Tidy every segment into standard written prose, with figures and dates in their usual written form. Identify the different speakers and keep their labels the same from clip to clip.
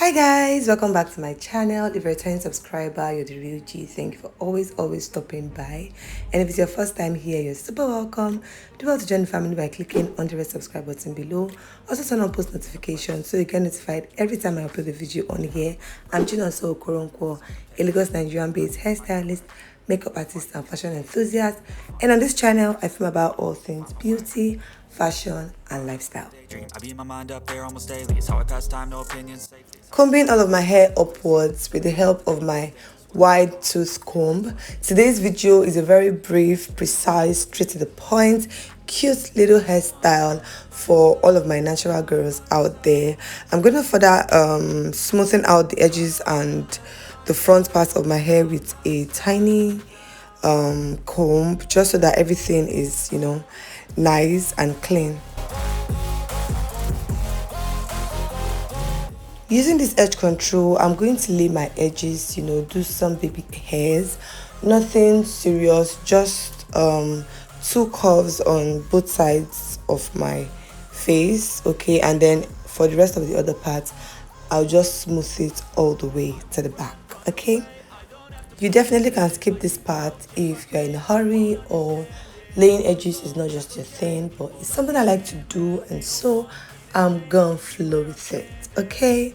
Speaker 1: Hi guys, welcome back to my channel. If you're a returning subscriber, you're the real G. Thank you for always stopping by. And if it's your first time here, you're super welcome. Do well to join the family by clicking on the red subscribe button below. Also turn on post notifications so you get notified every time I upload a video on here. I'm Chinonso Okoronkwo, a Lagos Nigerian-based hairstylist, makeup artist and fashion enthusiast, and on this channel I film about all things beauty, fashion and lifestyle. Combing all of my hair upwards with the help of my wide tooth comb. Today's video is a very brief, precise, straight to the point, cute little hairstyle for all of my natural girls out there. I'm going to further smoothen out the edges and the front part of my hair with a tiny comb, just so that everything is, nice and clean. Using this edge control, I'm going to lay my edges, do some baby hairs, nothing serious, just two curves on both sides of my face, okay? And then for the rest of the other parts, I'll just smooth it all the way to the back, okay? You definitely can skip this part if you're in a hurry or laying edges is not just your thing, but it's something I like to do, and so I'm gonna flow with it, okay?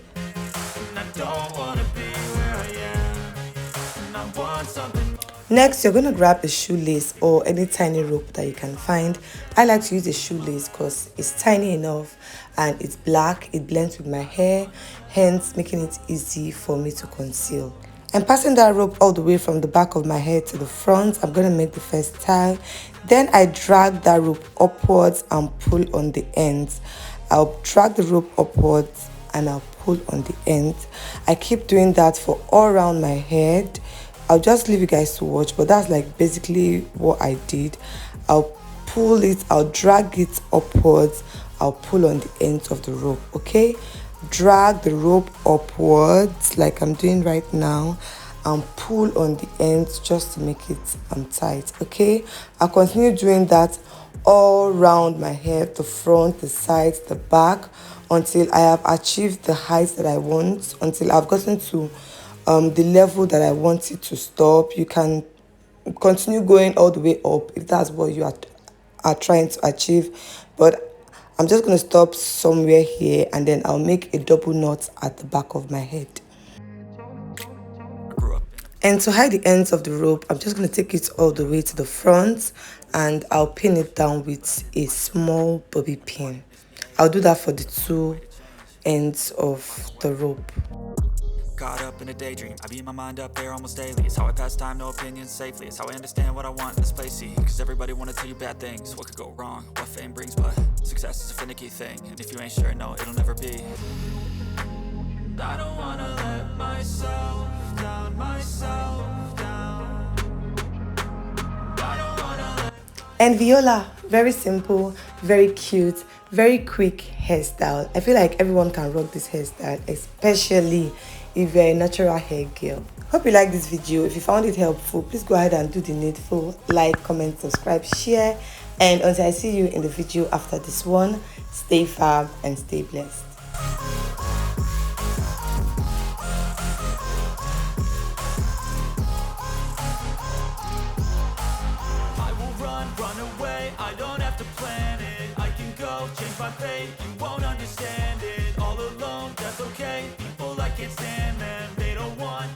Speaker 1: Next, you're going to grab a shoelace or any tiny rope that you can find. I like to use a shoelace because it's tiny enough and it's black. It blends with my hair, hence making it easy for me to conceal. I'm passing that rope all the way from the back of my head to the front. I'm going to make the first tie. Then I drag that rope upwards and pull on the ends. I'll drag the rope upwards and I'll pull on the ends. I keep doing that for all around my head. I'll just leave you guys to watch, but that's like basically what I did. I'll pull it, I'll drag it upwards, I'll pull on the ends of the rope, okay? Drag the rope upwards like I'm doing right now and pull on the ends just to make it tight, okay? I'll continue doing that all around my head, the front, the sides, the back, until I have achieved the height that I want, until I've gotten to the level that I want it to stop. You can continue going all the way up if that's what you are trying to achieve, but I'm just going to stop somewhere here and then I'll make a double knot at the back of my head. And to hide the ends of the rope, I'm just going to take it all the way to the front and I'll pin it down with a small bobby pin. I'll do that for the two ends of the rope.
Speaker 2: Caught up in a daydream, I beat my mind up there almost daily. It's how I pass time, no opinions safely. It's how I understand what I want in this place, see. Cause everybody wanna tell you bad things, what could go wrong, what fame brings. But success is a finicky thing, and if you ain't sure, no, it'll never be. I don't wanna let myself down,
Speaker 1: And Viola, very simple, very cute, very quick hairstyle. I feel like everyone can rock this hairstyle, especially if you're a natural hair girl. Hope you like this video. If you found it helpful, please go ahead and do the needful. Like, comment, subscribe, share. And until I see you in the video after this one, stay fab and stay blessed.
Speaker 2: Run away, I don't have to plan it. I can go change my fate, you won't understand it. All alone, that's okay. People, I can't stand them, they don't want